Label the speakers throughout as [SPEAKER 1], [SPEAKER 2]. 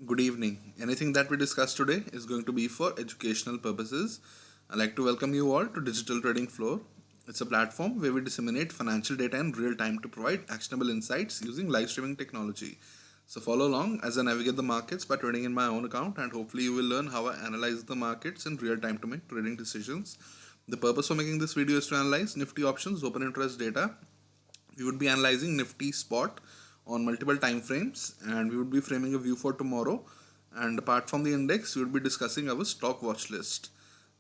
[SPEAKER 1] Good evening. Anything that we discuss today is going to be for educational purposes. I'd like to welcome you all to Digital Trading Floor. It's a platform where we disseminate financial data in real time to provide actionable insights using live streaming technology. So follow along as I navigate the markets by trading in my own account, and hopefully you will learn how I analyze the markets in real time to make trading decisions. The purpose for making this video is to analyze Nifty options, open interest data. We would be analyzing Nifty spot on multiple time frames, and we would be framing a view for tomorrow. And apart from the index, we would be discussing our stock watch list.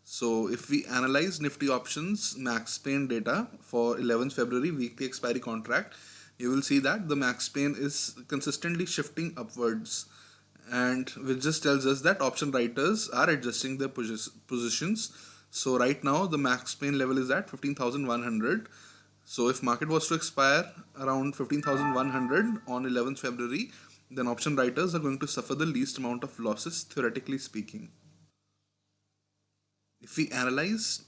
[SPEAKER 1] So if we analyze Nifty options max pain data for 11th February weekly expiry contract, you will see that the max pain is consistently shifting upwards, and which just tells us that option writers are adjusting their positions. So right now the max pain level is at 15,100. So if market was to expire around 15,100 on 11th February, then option writers are going to suffer the least amount of losses, theoretically speaking. If we analyze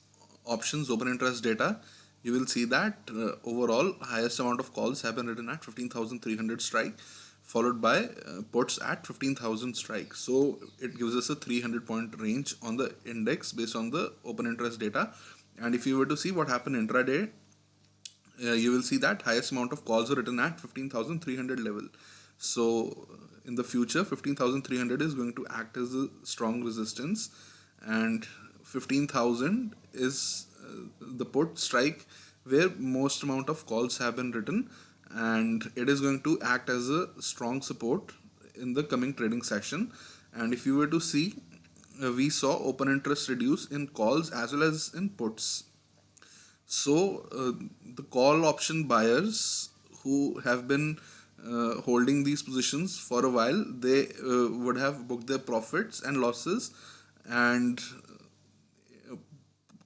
[SPEAKER 1] options open interest data, you will see that overall highest amount of calls have been written at 15,300 strike, followed by puts at 15,000 strike. So it gives us a 300-point range on the index based on the open interest data. And if you were to see what happened intraday, you will see that highest amount of calls are written at 15,300 level. So in the future 15,300 is going to act as a strong resistance, and 15,000 is the put strike where most amount of calls have been written, and it is going to act as a strong support in the coming trading session. And if you were to see, we saw open interest reduce in calls as well as in puts. So the call option buyers who have been holding these positions for a while, they would have booked their profits and losses, and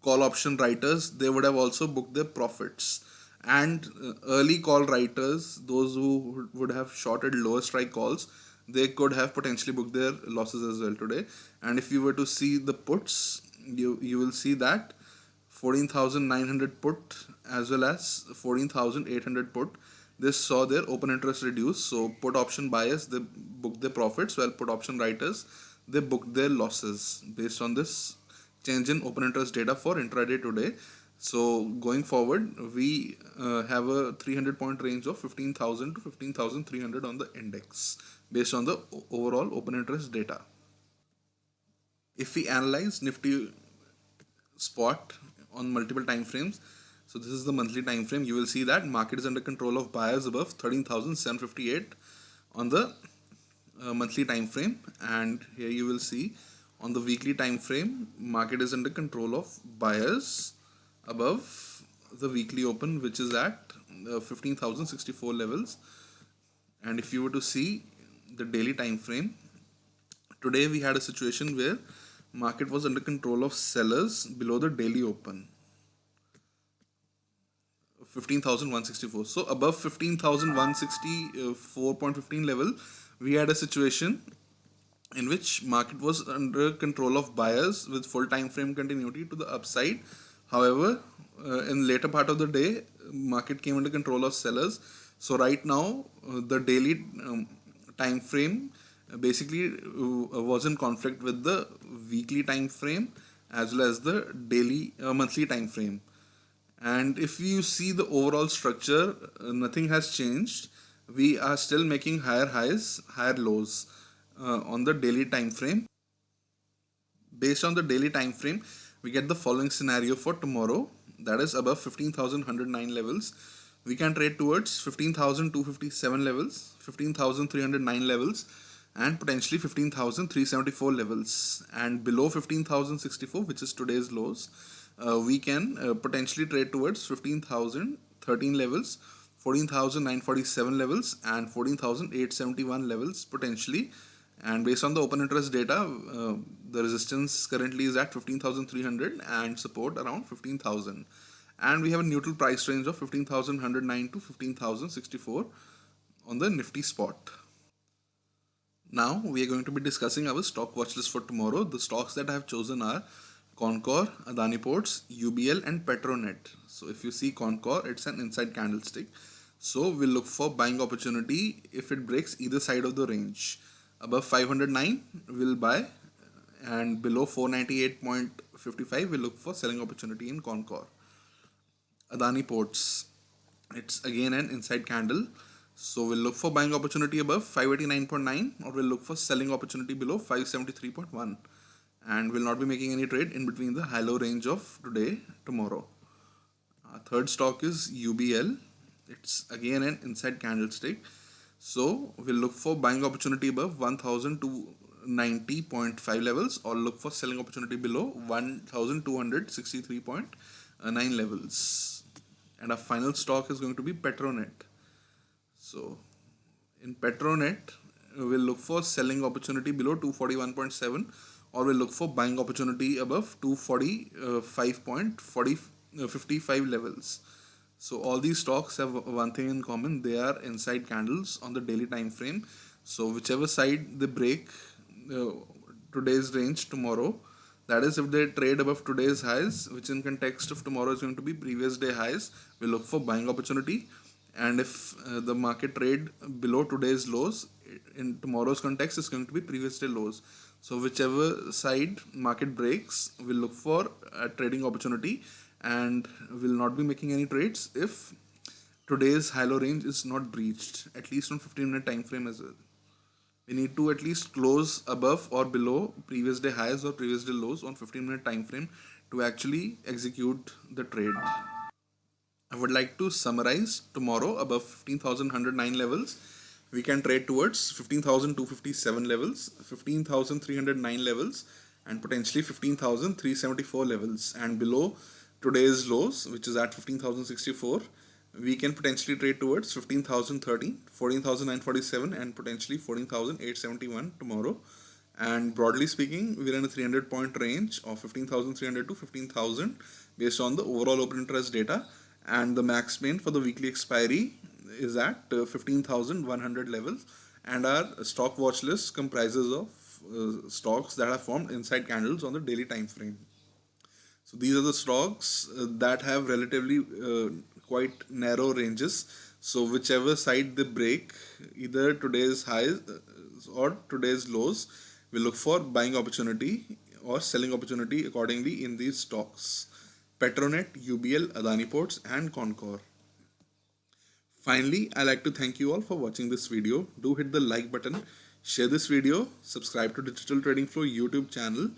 [SPEAKER 1] call option writers, they would have also booked their profits. And early call writers, those who would have shorted lower strike calls, they could have potentially booked their losses as well today. And if you were to see the puts, you will see that 14,900 put as well as 14,800 put, this saw their open interest reduce. So put option buyers, they booked their profits, while put option writers, they booked their losses based on this change in open interest data for intraday today. So going forward, we have a 300-point range of 15,000 to 15,300 on the index based on the overall open interest data. If we analyze Nifty spot on multiple time frames, so this is the monthly time frame, you will see that market is under control of buyers above 13,758 on the monthly time frame. And here you will see on the weekly time frame, market is under control of buyers above the weekly open, which is at 15,064 levels. And if you were to see the daily time frame, today we had a situation where market was under control of sellers below the daily open, 15,164. So above 15,164.15 level, we had a situation in which market was under control of buyers with full time frame continuity to the upside. However, in later part of the day, market came under control of sellers. So right now, the daily time frame basically was in conflict with the weekly time frame as well as the daily monthly time frame. And if you see the overall structure, nothing has changed. We are still making higher highs, higher lows on the daily time frame. Based on the daily time frame, we get the following scenario for tomorrow, that is above 15,109 levels. We can trade towards 15,257 levels, 15,309 levels, and potentially 15,374 levels. And below 15,064, which is today's lows, we can potentially trade towards 15,013 levels, 14,947 levels, and 14,871 levels potentially. And based on the open interest data, the resistance currently is at 15,300 and support around 15,000. And we have a neutral price range of 15,109 to 15,064 on the Nifty spot. Now we are going to be discussing our stock watch list for tomorrow. The stocks that I have chosen are Concor, Adani Ports, UBL, and Petronet. So if you see Concor, it's an inside candlestick. So we'll look for buying opportunity if it breaks either side of the range. Above 509 will buy, and below 498.55 will look for selling opportunity in Concor. Adani Ports, it's again an inside candle, so we'll look for buying opportunity above 589.9 or we'll look for selling opportunity below 573.1, and will not be making any trade in between the high low range of today tomorrow. Third stock is UBL. It's again an inside candlestick, so we'll look for buying opportunity above 1290.5 levels or look for selling opportunity below 1263.9 levels. And our final stock is going to be Petronet. So in Petronet, we'll look for selling opportunity below 241.7 or we'll look for buying opportunity above 245.55 levels. So all these stocks have one thing in common: they are inside candles on the daily time frame. So whichever side they break today's range tomorrow, that is, if they trade above today's highs, which in context of tomorrow is going to be previous day highs, we look for buying opportunity. And if the market trade below today's lows, in tomorrow's context is going to be previous day lows. So whichever side market breaks, we'll look for a trading opportunity and will not be making any trades if today's high low range is not breached, at least on 15-minute time frame as well. We need to at least close above or below previous day highs or previous day lows on 15-minute time frame to actually execute the trade. I would like to summarize tomorrow above 15,109 levels. We can trade towards 15,257 levels, 15,309 levels, and potentially 15,374 levels. And below today's lows, which is at 15,064, we can potentially trade towards 15,030, 14,947, and potentially 14,871 tomorrow. And broadly speaking, we're in a 300-point range of 15,300 to 15,000 based on the overall open interest data. And the max pain for the weekly expiry is at 15,100 levels. And our stock watch list comprises of stocks that are formed inside candles on the daily time frame. So these are the stocks that have relatively quite narrow ranges. So whichever side they break, either today's highs or today's lows, we look for buying opportunity or selling opportunity accordingly in these stocks: Petronet, UBL, Adani Ports, and Concor. Finally, I'd like to thank you all for watching this video. Do hit the like button, share this video, subscribe to Digital Trading Flow YouTube channel,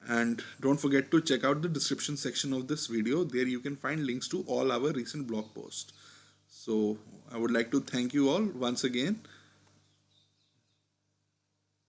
[SPEAKER 1] and don't forget to check out the description section of this video. There you can find links to all our recent blog posts. So I would like to thank you all once again